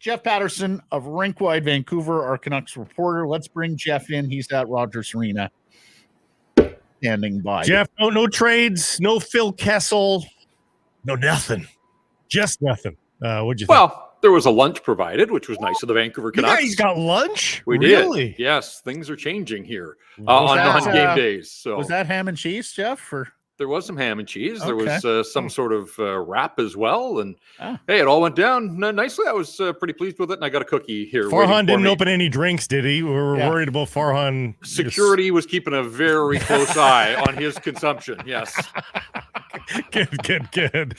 Jeff Paterson of Rinkwide Vancouver, our Canucks reporter. Let's bring Jeff in. He's at Rogers Arena standing by. Jeff, no trades, no Phil Kessel, no nothing. Just nothing. What'd you think? Well, there was a lunch provided, which was nice of the Vancouver Canucks. You guys got lunch? We really? did. Yes, things are changing here on non-game days. So was that ham and cheese, Jeff? Or? There was some ham and cheese. Okay. There was some sort of wrap as well. And hey, it all went down nicely. I was pretty pleased with it. And I got a cookie here. Farhan didn't open any drinks, did he? We were worried about Farhan. Security was keeping a very close eye on his consumption. Yes. Good.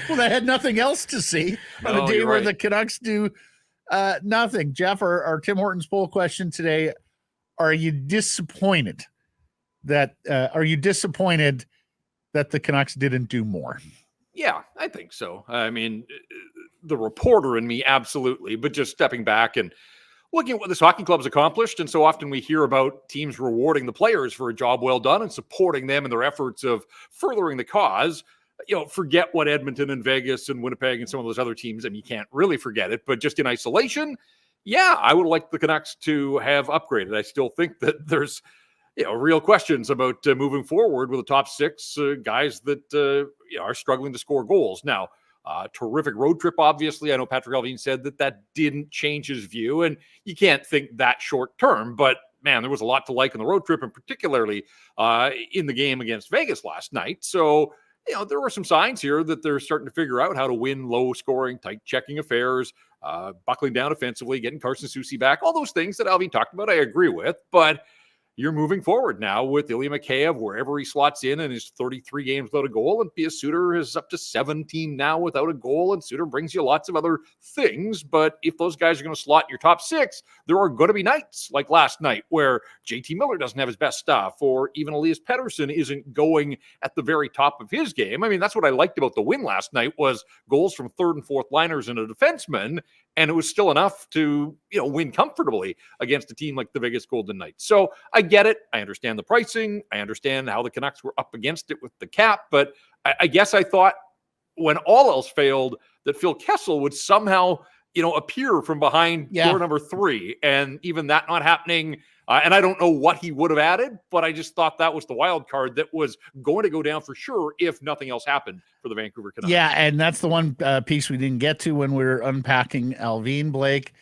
Well, they had nothing else to see on a day where the Canucks do nothing. Jeff, our Tim Hortons poll question today: Are you disappointed that the Canucks didn't do more? Yeah, I think so. I mean, the reporter in me, absolutely. But just stepping back and looking at what this hockey club's accomplished, and so often we hear about teams rewarding the players for a job well done and supporting them in their efforts of furthering the cause. Forget what Edmonton and Vegas and Winnipeg and some of those other teams, I mean, you can't really forget it, but just in isolation, I would like the Canucks to have upgraded. I still think that there's real questions about moving forward with the top six guys that are struggling to score goals. Now, terrific road trip, obviously. I know Patrik Allvin said that didn't change his view, and you can't think that short term, but man, there was a lot to like in the road trip, and particularly in the game against Vegas last night. So, there were some signs here that they're starting to figure out how to win low-scoring, tight-checking affairs, buckling down offensively, getting Carson Soucy back, all those things that Allvin talked about, I agree with, but you're moving forward now with Ilya Mikheyev, wherever he slots in his 33 games without a goal, and Pius Suter is up to 17 now without a goal, and Suter brings you lots of other things, but if those guys are going to slot in your top six, there are going to be nights like last night where JT Miller doesn't have his best stuff, or even Elias Paterson isn't going at the very top of his game. I mean, that's what I liked about the win last night was goals from third and fourth liners and a defenseman, and it was still enough to, win comfortably against a team like the Vegas Golden Knights. So I get it. I understand the pricing. I understand how the Canucks were up against it with the cap. But I guess I thought when all else failed that Phil Kessel would somehow, appear from behind door number 3. And even that not happening. And I don't know what he would have added, but I just thought that was the wild card that was going to go down for sure if nothing else happened for the Vancouver Canucks. Yeah, and that's the one piece we didn't get to when we were unpacking Allvin, Blake.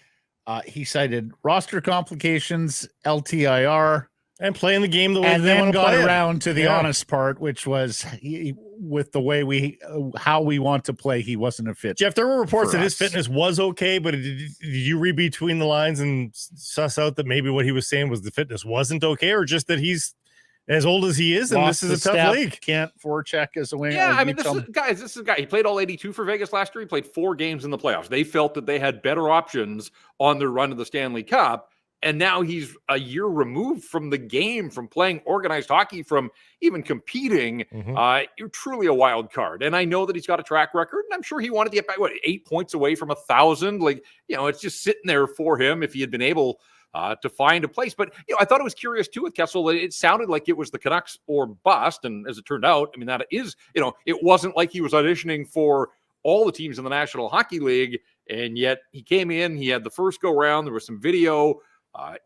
He cited roster complications, LTIR, and playing the game the way and they want to play. And then got around to the honest part, which was with the way how we want to play, he wasn't a fit. Jeff, there were reports that his fitness was okay, but did you read between the lines and suss out that maybe what he was saying was the fitness wasn't okay, or just that he's as old as he is, and this is a tough league. Can't forecheck as a winger. Yeah, I mean, this is a guy. He played all 82 for Vegas last year. He played 4 games in the playoffs. They felt that they had better options on their run to the Stanley Cup. And now he's a year removed from the game, from playing organized hockey, from even competing. You're truly a wild card. And I know that he's got a track record, and I'm sure he wanted to get back, 8 points away from 1,000. It's just sitting there for him if he had been able to find a place. But, I thought it was curious, too, with Kessel. It sounded like it was the Canucks or bust. And as it turned out, I mean, that is, it wasn't like he was auditioning for all the teams in the National Hockey League. And yet he came in, he had the first go round. There was some video.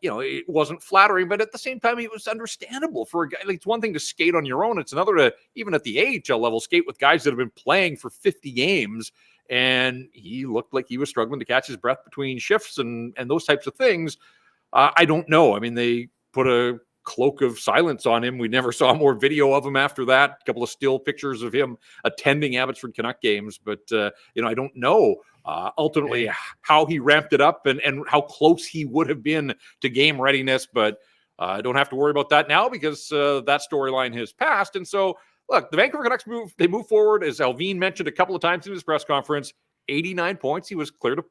It wasn't flattering, but at the same time, it was understandable for a guy. It's one thing to skate on your own. It's another to, even at the AHL level, skate with guys that have been playing for 50 games. And he looked like he was struggling to catch his breath between shifts and those types of things. I don't know. I mean, they put a cloak of silence on him. We never saw more video of him after that. A couple of still pictures of him attending Abbotsford Canuck games. But, I don't know ultimately how he ramped it up and how close he would have been to game readiness. But I don't have to worry about that now because that storyline has passed. And so, look, the Vancouver Canucks move forward, as Allvin mentioned a couple of times in his press conference, 89 points. He was clear to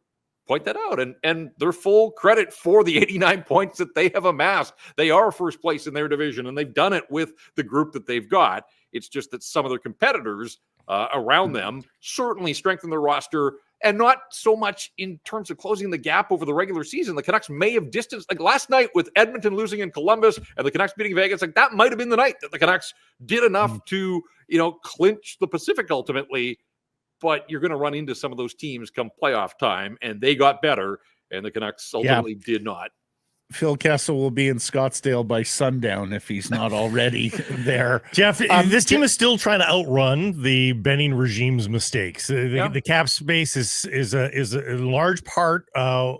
point that out, and their full credit for the 89 points that they have amassed. They are first place in their division, and they've done it with the group that they've got. It's just that some of their competitors around them certainly strengthen their roster, and not so much in terms of closing the gap over the regular season. The Canucks may have distanced, like last night with Edmonton losing in Columbus and the Canucks beating Vegas, like that might have been the night that the Canucks did enough to, clinch the Pacific ultimately. but you're going to run into some of those teams come playoff time, and they got better, and the Canucks ultimately did not. Phil Kessel will be in Scottsdale by sundown if he's not already there. Jeff, this team is still trying to outrun the Benning regime's mistakes. The cap space is a large part, a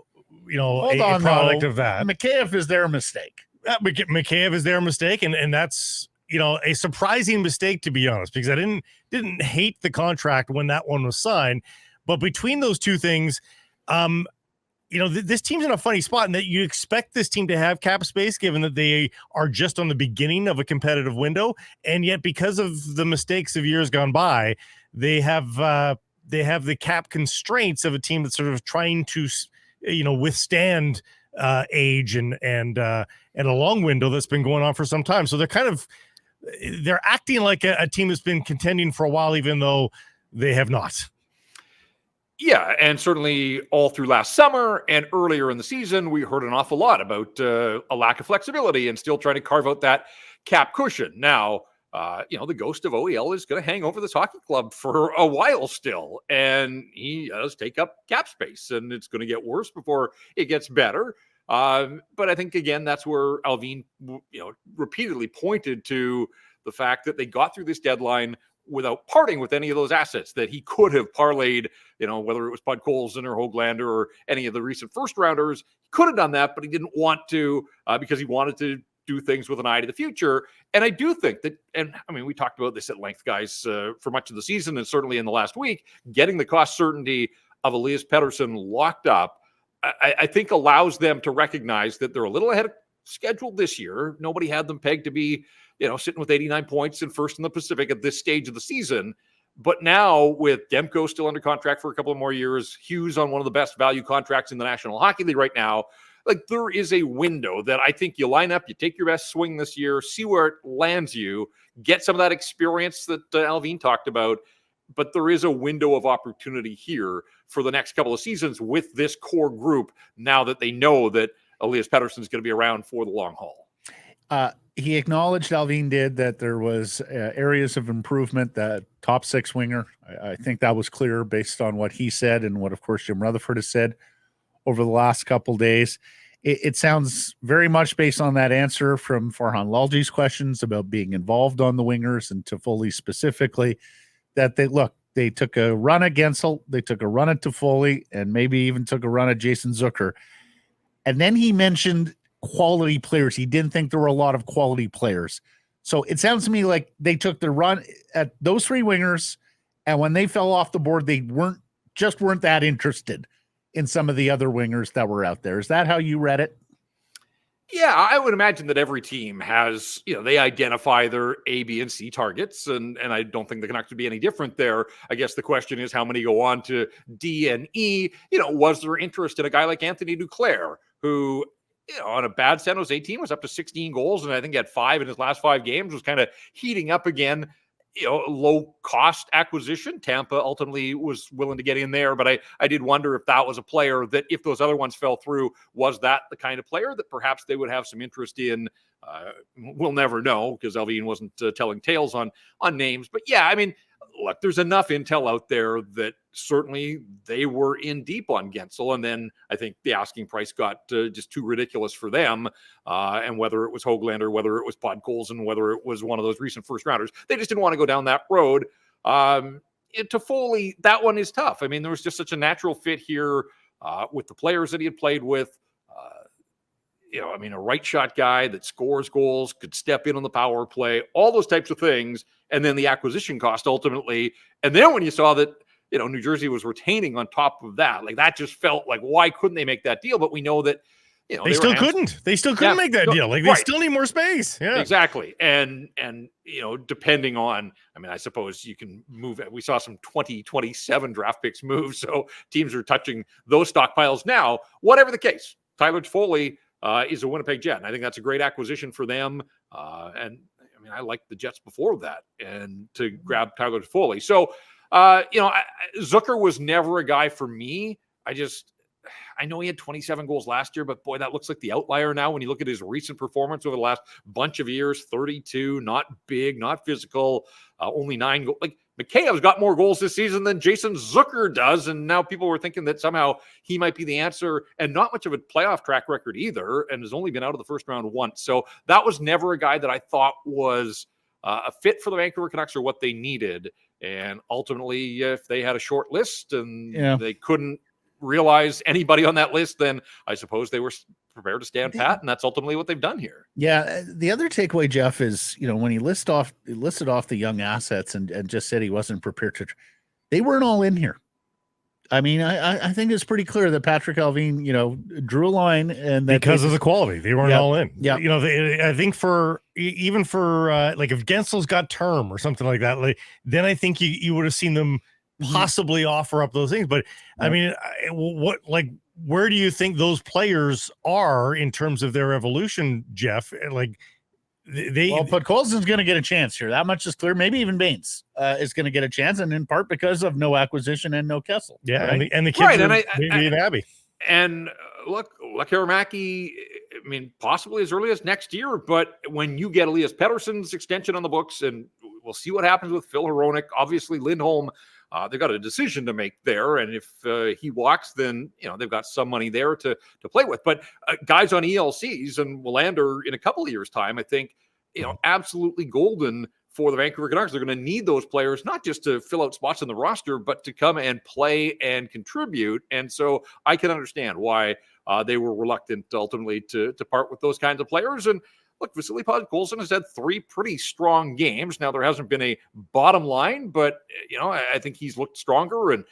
product of that. Mikheyev is their mistake. Mikheyev is their mistake, and that's a surprising mistake, to be honest, because I didn't hate the contract when that one was signed, but between those two things, this team's in a funny spot in that you expect this team to have cap space given that they are just on the beginning of a competitive window. And yet because of the mistakes of years gone by, they have the cap constraints of a team that's sort of trying to, withstand age and a long window that's been going on for some time. So they're acting like a team that's been contending for a while, even though they have not. Yeah, and certainly all through last summer and earlier in the season, we heard an awful lot about a lack of flexibility and still trying to carve out that cap cushion. Now, the ghost of OEL is going to hang over this hockey club for a while still, and he does take up cap space, and it's going to get worse before it gets better. But I think, again, that's where Allvin, repeatedly pointed to the fact that they got through this deadline without parting with any of those assets that he could have parlayed, whether it was Podkolzin or Höglander or any of the recent first rounders. He could have done that, but he didn't want to because he wanted to do things with an eye to the future. And I do think that, we talked about this at length, guys, for much of the season and certainly in the last week, getting the cost certainty of Elias Paterson locked up, I think allows them to recognize that they're a little ahead of schedule this year. Nobody had them pegged to be sitting with 89 points and first in the Pacific at this stage of the season. But now with Demko still under contract for a couple of more years, Hughes on one of the best value contracts in the National Hockey League right now, there is a window that I think you line up, you take your best swing this year, see where it lands you, get some of that experience that Allvin talked about. But there is a window of opportunity here for the next couple of seasons with this core group now that they know that Elias Pettersson is going to be around for the long haul. He acknowledged, Allvin did, that there was areas of improvement. That top six winger, I think that was clear based on what he said and what, of course, Jim Rutherford has said over the last couple days. It sounds very much based on that answer from Farhan Lalji's questions about being involved on the wingers and Toffoli specifically, that they took a run at Gensel, they took a run at Toffoli, and maybe even took a run at Jason Zucker. And then he mentioned quality players. He didn't think there were a lot of quality players. So it sounds to me like they took the run at those three wingers, and when they fell off the board, they weren't that interested in some of the other wingers that were out there. Is that how you read it? Yeah, I would imagine that every team has, they identify their A, B, and C targets, and I don't think the Canucks would be any different there. I guess the question is how many go on to D and E. Was there interest in a guy like Anthony Duclair, who, on a bad San Jose team was up to 16 goals, and I think he had 5 in his last 5 games, was kind of heating up again. Low cost acquisition. Tampa ultimately was willing to get in there, but I did wonder if that was a player that, if those other ones fell through, was that the kind of player that perhaps they would have some interest in? We'll never know because Allvin wasn't telling tales on names. But yeah, look, there's enough intel out there that certainly they were in deep on Gensel. And then I think the asking price got just too ridiculous for them. And whether it was Höglander, whether it was Podkolzin, whether it was one of those recent first rounders, they just didn't want to go down that road. Toffoli, that one is tough. There was just such a natural fit here with the players that he had played with. A right shot guy that scores goals, could step in on the power play, all those types of things. And then the acquisition cost ultimately. And then when you saw that, New Jersey was retaining on top of that, that just felt like, why couldn't they make that deal? But we know that, they still couldn't make that deal. They still need more space. Yeah, exactly. And, depending on, I suppose you can move it. We saw some 2027 draft picks move. So teams are touching those stockpiles now. Whatever the case, Tyler Toffoli is a Winnipeg Jet. And I think that's a great acquisition for them. I liked the Jets before that, and to grab Tyler Toffoli. So, Zucker was never a guy for me. I know he had 27 goals last year, but boy, that looks like the outlier now when you look at his recent performance over the last bunch of years. 32, not big, not physical, only 9 goals. Like, Mikheyev's got more goals this season than Jason Zucker does, and now people were thinking that somehow he might be the answer, and not much of a playoff track record either, and has only been out of the first round once. So that was never a guy that I thought was a fit for the Vancouver Canucks or what they needed. And ultimately, if they had a short list and they couldn't realize anybody on that list, then I suppose they were prepared to stand pat, and that's ultimately what they've done here. Yeah. The other takeaway, Jeff, is, when he listed off the young assets and just said he wasn't prepared to, they weren't all in here. I mean, I think it's pretty clear that Patrik Allvin, drew a line, and that because of the quality, they weren't all in. Yeah. I think even for like if Gensel's got term or something like that, then I think you would have seen them possibly offer up those things. But I mean, where do you think those players are in terms of their evolution, Jeff? Like, Podkolzin's going to get a chance here. That much is clear. Maybe even Baines is going to get a chance, and in part because of no acquisition and no Kessel. Yeah, right? and the kids maybe in Abbey. And look, Aramaki, I mean, possibly as early as next year, but when you get Elias Paterson's extension on the books, and we'll see what happens with Phil Hronek, obviously Lindholm, they've got a decision to make there, and if he walks, then they've got some money there to play with. But guys on ELCs and Willander in a couple of years' time, I think absolutely golden for the Vancouver Canucks. They're going to need those players not just to fill out spots in the roster, but to come and play and contribute. And so I can understand why they were reluctant ultimately to part with those kinds of players. And look, Vasily Podkolzin has had 3 pretty strong games. Now, there hasn't been a bottom line, but, I think he's looked stronger and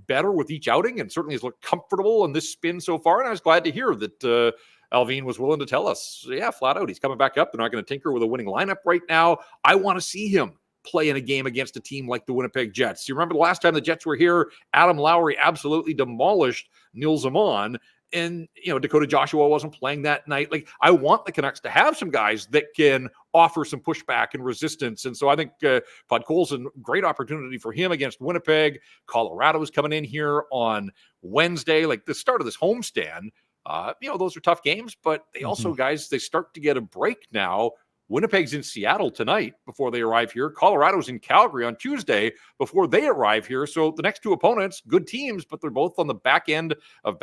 better with each outing, and certainly has looked comfortable in this spin so far. And I was glad to hear that Allvin was willing to tell us, flat out, he's coming back up. They're not going to tinker with a winning lineup right now. I want to see him play in a game against a team like the Winnipeg Jets. You remember the last time the Jets were here, Adam Lowry absolutely demolished Nils Zaman. And, Dakota Joshua wasn't playing that night. Like, I want the Canucks to have some guys that can offer some pushback and resistance. And so I think Podkolzin, great opportunity for him against Winnipeg. Colorado's coming in here on Wednesday. Like, the start of this homestand, those are tough games, but they also, guys, they start to get a break now. Winnipeg's in Seattle tonight before they arrive here. Colorado's in Calgary on Tuesday before they arrive here. So the next 2 opponents, good teams, but they're both on the back end of,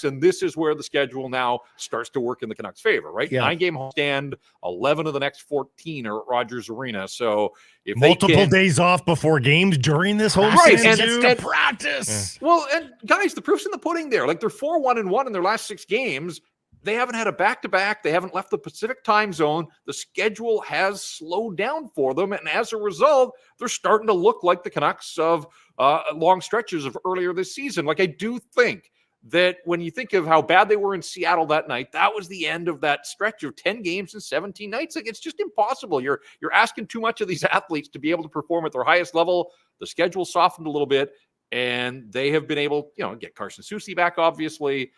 and this is where the schedule now starts to work in the Canucks' favor, right? Yeah. 9-game homestand, 11 of the next 14 are at Rogers Arena. So if multiple days off before games during this homestand, right, and practice. Yeah. Well, and guys, the proof's in the pudding there. Like, they're 4-1-1 in their last 6 games. They haven't had a back-to-back. They haven't left the Pacific time zone. The schedule has slowed down for them. And as a result, they're starting to look like the Canucks of long stretches of earlier this season. Like, I do think that when you think of how bad they were in Seattle that night, that was the end of that stretch of 10 games and 17 nights. Like, it's just impossible. You're asking too much of these athletes to be able to perform at their highest level. The schedule softened a little bit, and they have been able, get Carson Soucy back, obviously.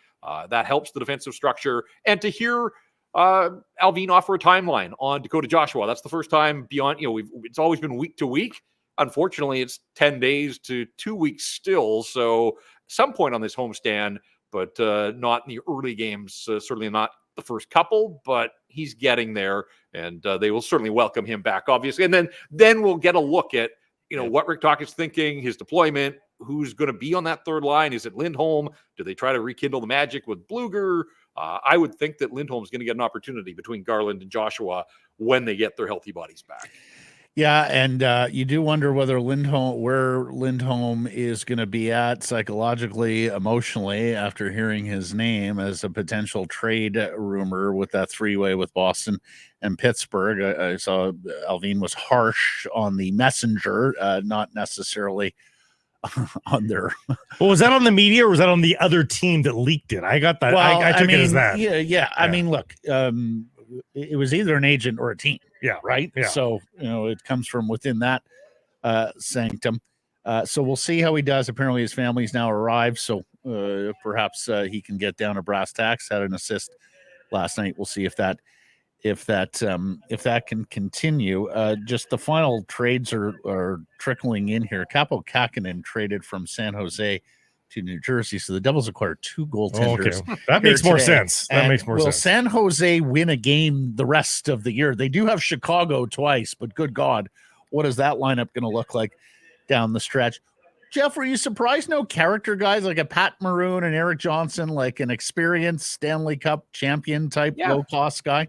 That helps the defensive structure. And to hear Allvin offer a timeline on Dakota Joshua, that's the first time beyond, it's always been week to week. Unfortunately, it's 10 days to 2 weeks still. So some point on this homestand, but not in the early games, certainly not the first couple, but he's getting there, and they will certainly welcome him back, obviously. And then we'll get a look at, what Rick Tocchet's thinking, his deployment, who's going to be on that third line. Is it Lindholm? Do they try to rekindle the magic with Bluger? I would think that Lindholm's going to get an opportunity between Garland and Joshua when they get their healthy bodies back. Yeah, and you do wonder where Lindholm is going to be at psychologically, emotionally, after hearing his name as a potential trade rumor with that 3-way with Boston and Pittsburgh. I saw Allvin was harsh on the messenger, not necessarily on their. Well, was that on the media or was that on the other team that leaked it? I got that. Well, I took it as that. Yeah. I mean, look, it was either an agent or a team. Yeah. Right. Yeah. So, it comes from within that sanctum. So we'll see how he does. Apparently his family's now arrived. So perhaps he can get down to brass tacks. Had an assist last night. We'll see if that can continue. Just the final trades are trickling in here. Capo Kakinen traded from San Jose to New Jersey. So the Devils acquired 2 goaltenders. Okay. That makes more today. sense. That And makes more will sense. San Jose win a game the rest of the year? They do have Chicago twice, but good God, what is that lineup going to look like down the stretch? Jeff, were you surprised no character guys like a Pat Maroon and Eric Johnson, like an experienced Stanley Cup champion type low-cost guy?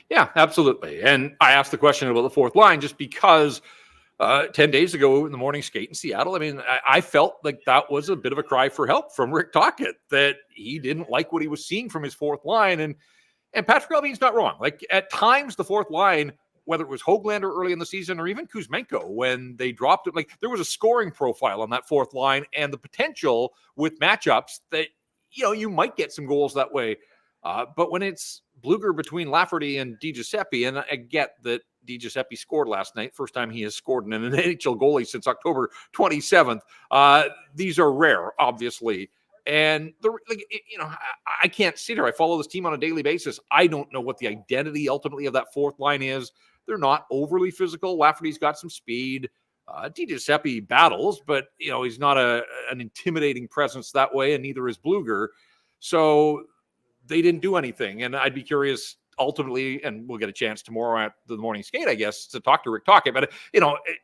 Yeah, absolutely. And I asked the question about the fourth line just because 10 days ago in the morning skate in Seattle, I mean, I felt like that was a bit of a cry for help from Rick Tocchet, that he didn't like what he was seeing from his fourth line. And Patrik Allvin's not wrong. Like, at times, the fourth line, whether it was Höglander early in the season or even Kuzmenko, when they dropped it, like, there was a scoring profile on that fourth line and the potential with matchups that, you might get some goals that way. But when it's Bluger between Lafferty and DiGiuseppe, and I get that DiGiuseppe scored last night, first time he has scored in an NHL goalie since October 27th. These are rare, obviously. And I can't sit here. I follow this team on a daily basis. I don't know what the identity ultimately of that fourth line is. They're not overly physical. Lafferty's got some speed. DiGiuseppe battles, but he's not an intimidating presence that way, and neither is Bluger. So they didn't do anything, and I'd be curious ultimately, and we'll get a chance tomorrow at the morning skate, I guess, to talk to Rick Tocchet. But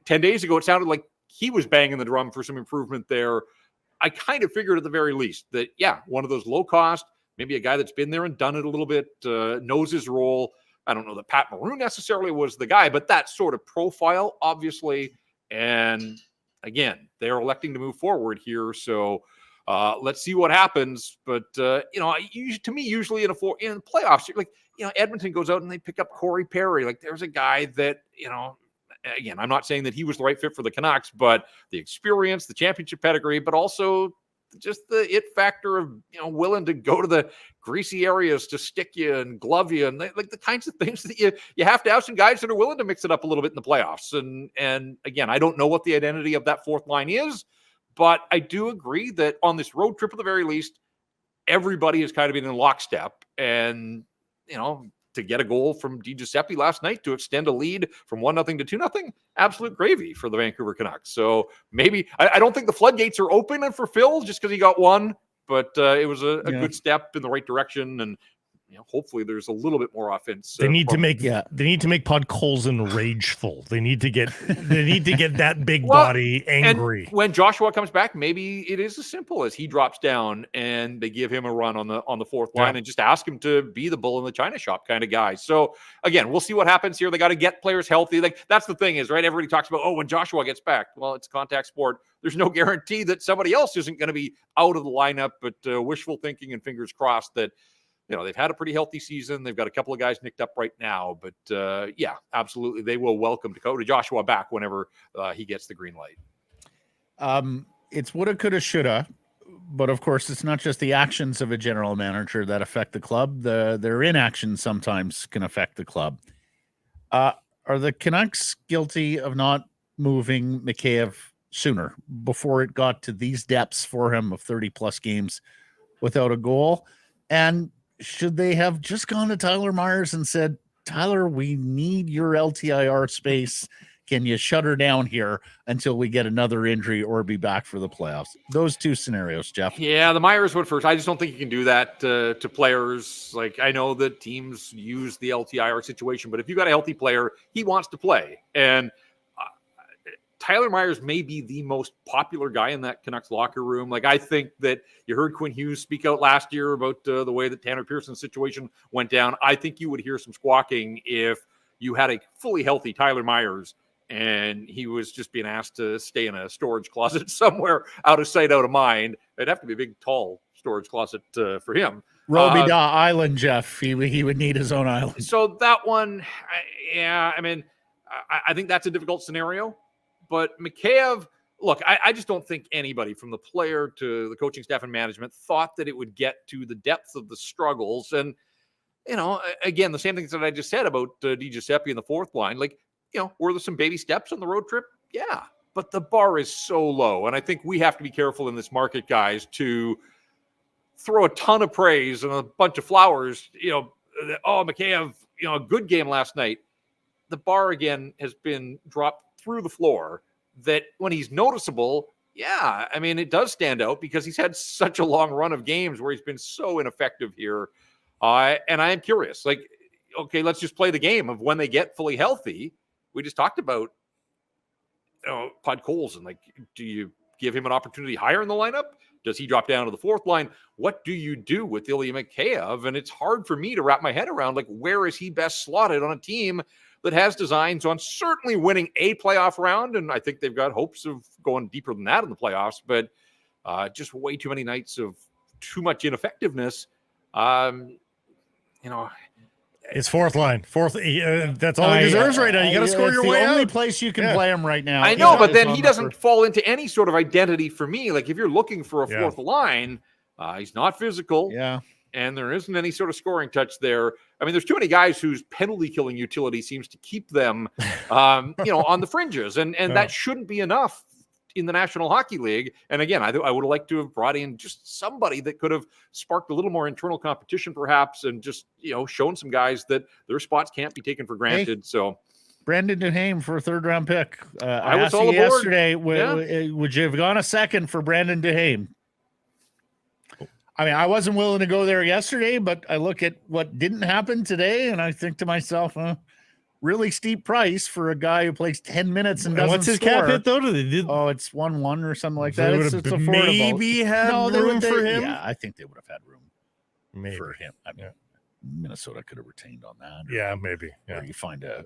10 days ago, it sounded like he was banging the drum for some improvement there. I kind of figured at the very least that, one of those low cost, maybe a guy that's been there and done it a little bit, knows his role. I don't know that Pat Maroon necessarily was the guy, but that sort of profile, obviously. And again, they're electing to move forward here. So let's see what happens. But, to me, usually in playoffs, like, Edmonton goes out and they pick up Corey Perry. Like, there's a guy that, again, I'm not saying that he was the right fit for the Canucks, but the experience, the championship pedigree, but also just the it factor of, willing to go to the greasy areas to stick you and glove you, and like the kinds of things that you have to have some guys that are willing to mix it up a little bit in the playoffs. And again, I don't know what the identity of that fourth line is, but I do agree that on this road trip at the very least, everybody has kind of been in lockstep. And, to get a goal from DiGiuseppe last night to extend a lead from 1-0 to 2-0, absolute gravy for the Vancouver Canucks. So maybe I don't think the floodgates are open for Phil just because he got one, but it was a good step in the right direction. And hopefully there's a little bit more offense. They need to make Podkolzin rageful. They need to get that big body angry. And when Joshua comes back, maybe it is as simple as he drops down and they give him a run on the fourth line and just ask him to be the bull in the china shop kind of guy. So again, we'll see what happens here. They got to get players healthy. Like, that's the thing is, right? Everybody talks about, when Joshua gets back. Well, it's a contact sport. There's no guarantee that somebody else isn't going to be out of the lineup, but wishful thinking and fingers crossed that they've had a pretty healthy season. They've got a couple of guys nicked up right now, but absolutely. They will welcome Dakota Joshua back whenever he gets the green light. It's woulda, coulda, shoulda, but of course it's not just the actions of a general manager that affect the club. Their inaction sometimes can affect the club. Are the Canucks guilty of not moving Mikheyev sooner, before it got to these depths for him of 30 plus games without a goal? And should they have just gone to Tyler Myers and said, Tyler, we need your LTIR space. Can you shut her down here until we get another injury or be back for the playoffs? Those two scenarios, Jeff. Yeah, the Myers one first. I just don't think you can do that to players. Like, I know that teams use the LTIR situation, but if you got a healthy player, he wants to play. And Tyler Myers may be the most popular guy in that Canucks locker room. Like, I think that you heard Quinn Hughes speak out last year about the way that Tanner Pearson's situation went down. I think you would hear some squawking if you had a fully healthy Tyler Myers and he was just being asked to stay in a storage closet somewhere out of sight, out of mind. It'd have to be a big, tall storage closet for him. Roby Da Island, Jeff. He would need his own island. So that one, I think that's a difficult scenario. But Mikheyev, look, I just don't think anybody from the player to the coaching staff and management thought that it would get to the depth of the struggles. And, again, the same things that I just said about DiGiuseppe in the fourth line. Like, were there some baby steps on the road trip? Yeah. But the bar is so low. And I think we have to be careful in this market, guys, to throw a ton of praise and a bunch of flowers. Mikheyev, a good game last night. The bar, again, has been dropped through the floor, that when he's noticeable, Yeah, I mean, it does stand out because he's had such a long run of games where he's been so ineffective here. And I am curious, like, okay, let's just play the game of when they get fully healthy. We just talked about Podkolzin. Like, do you give him an opportunity higher in the lineup? Does he drop down to the fourth line? What do you do with Ilya Mikheyev? And it's hard for me to wrap my head around, like, where is he best slotted on a team that has designs on certainly winning a playoff round? And I think they've got hopes of going deeper than that in the playoffs, but just way too many nights of too much ineffectiveness. It's fourth line. That's all he deserves right now. You got to score your way out. The only place you can play him right now. I know, but then he doesn't fall into any sort of identity for me. Like, if you're looking for a fourth line, he's not physical. Yeah. And there isn't any sort of scoring touch there. I mean, there's too many guys whose penalty killing utility seems to keep them, on the fringes. And that shouldn't be enough in the National Hockey League. And again, I would have liked to have brought in just somebody that could have sparked a little more internal competition, perhaps, and just, shown some guys that their spots can't be taken for granted. So Brandon Duhaime for a third-round pick. I was asked all you aboard. yesterday, would you have gone a second for Brandon Duhaime? I mean, I wasn't willing to go there yesterday, but I look at what didn't happen today, and I think to myself, really steep price for a guy who plays 10 minutes and doesn't what's his score. cap hit, though? It's 1-1 or something like that. It's affordable. Maybe had room for him? Yeah, I think they would have had room for him. I mean, Minnesota could have retained on that. Yeah, maybe. Yeah. Or you find a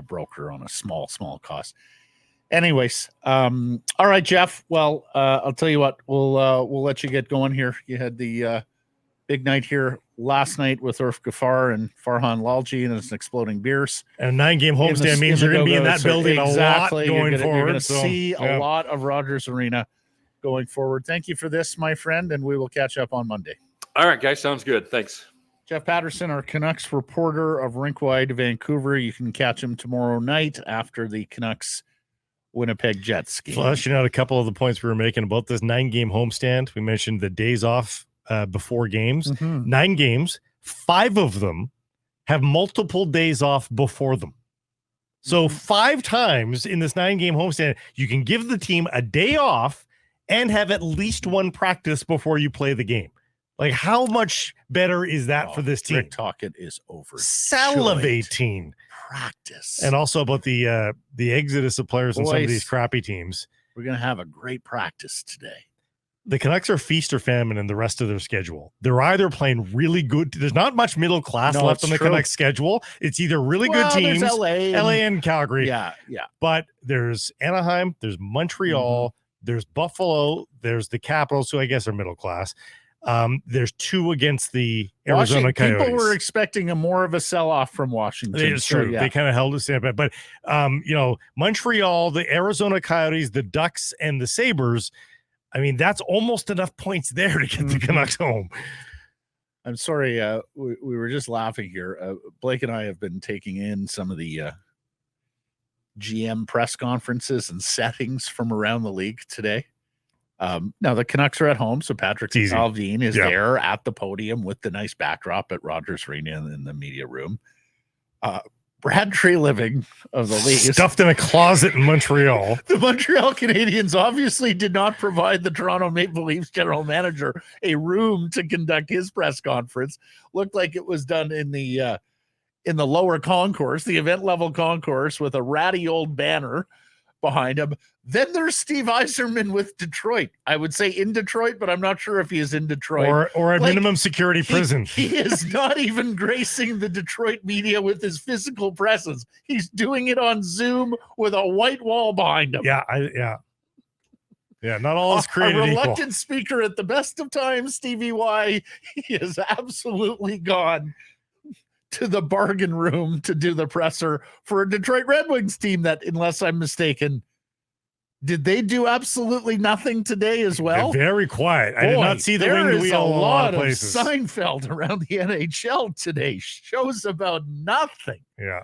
broker on a small cost. Anyways, all right, Jeff. Well, I'll tell you what. We'll let you get going here. You had the big night here last night with Urf Gafar and Farhan Lalji and his Exploding Beers. And a 9-game homestand means you're going to be in that building a lot going forward. You're going to see a lot of Rogers Arena going forward. Thank you for this, my friend, and we will catch up on Monday. All right, guys. Sounds good. Thanks. Jeff Paterson, our Canucks reporter of Rinkwide, Vancouver. You can catch him tomorrow night after the Canucks Winnipeg Jets game. Fleshing out a couple of the points we were making about this 9-game homestand. We mentioned the days off before games. 9 games, 5 of them have multiple days off before them. So 5 times in this 9-game homestand, you can give the team a day off and have at least one practice before you play the game. Like, how much better is that for this team? Rick Tocchet is over. Salivating. Practice. And also about the exodus of players on some of these crappy teams. We're going to have a great practice today. The Canucks are feast or famine in the rest of their schedule. They're either playing really good. There's not much middle class left on the Canucks schedule. It's either really good teams, LA and Calgary. Yeah. But there's Anaheim, there's Montreal, there's Buffalo, there's the Capitals, who I guess are middle class. There's 2 against the Arizona Coyotes. People were expecting more of a sell-off from Washington. It's true. They kind of held us in, but Montreal, the Arizona Coyotes, the Ducks, and the Sabres. I mean, that's almost enough points there to get the Canucks home. I'm sorry. We were just laughing here. Blake and I have been taking in some of the GM press conferences and settings from around the league today. Now the Canucks are at home, so Patrik Allvin is there at the podium with the nice backdrop at Rogers Arena in the media room. Brad Treliving of the league stuffed in a closet in Montreal. The Montreal Canadiens obviously did not provide the Toronto Maple Leafs general manager a room to conduct his press conference. Looked like it was done in the lower concourse, the event level concourse, with a ratty old banner behind him. Then there's Steve Yzerman with Detroit. I would say in Detroit, but I'm not sure if he is in Detroit. Or a minimum security prison. He is not even gracing the Detroit media with his physical presence. He's doing it on Zoom with a white wall behind him. Yeah, not all is created equal. A reluctant equal. Speaker at the best of times, Stevie Y, he has absolutely gone to the bargain room to do the presser for a Detroit Red Wings team that, unless I'm mistaken, did they do absolutely nothing today as well? They're very quiet. I did not see the wing wheel in a lot of places. Seinfeld around the NHL today. Shows about nothing. Yeah.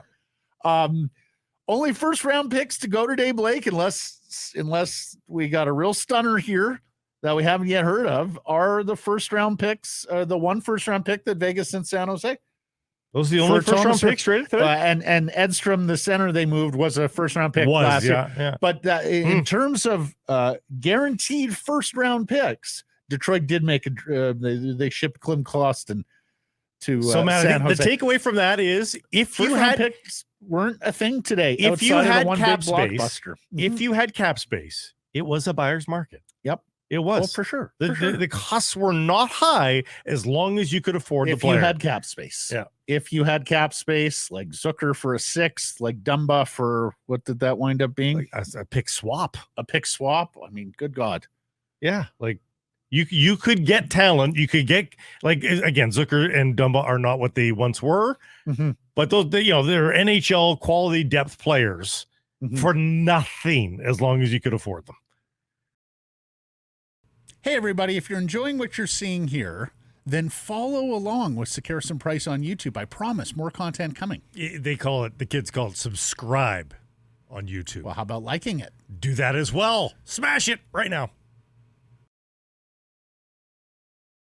Only first round picks to go today, Blake, unless we got a real stunner here that we haven't yet heard of, are the first round picks, the one first round pick that Vegas sent San Jose. Those are the only for first round Thomas, picks traded today. and Edstrom, the center they moved, was a 1st-round pick. And Edstrom, the center they moved, was a 1st-round pick last year. Yeah. But in terms of guaranteed 1st-round picks, Detroit did make they shipped Klim Kostin to So, Matt, San I think Jose. the takeaway from that is if you First-round had picks weren't a thing today. if you outside of the had one cap big space, blockbuster. if you had cap space, it was a buyer's market. Yep. It was. Oh, for sure. The costs were not high as long as you could afford the If player. you had cap space. Yeah. If you had cap space, like Zucker for a 6th, like Dumba for, what did that wind up being? Like a pick swap. A pick swap. I mean, good God. Yeah, like you could get talent. You could get, like, again, Zucker and Dumba are not what they once were, but they're NHL quality depth players for nothing as long as you could afford them. Hey, everybody, if you're enjoying what you're seeing here, then follow along with Sekeres and Price on YouTube. I promise more content coming. The kids call it subscribe on YouTube. Well, how about liking it? Do that as well. Smash it right now.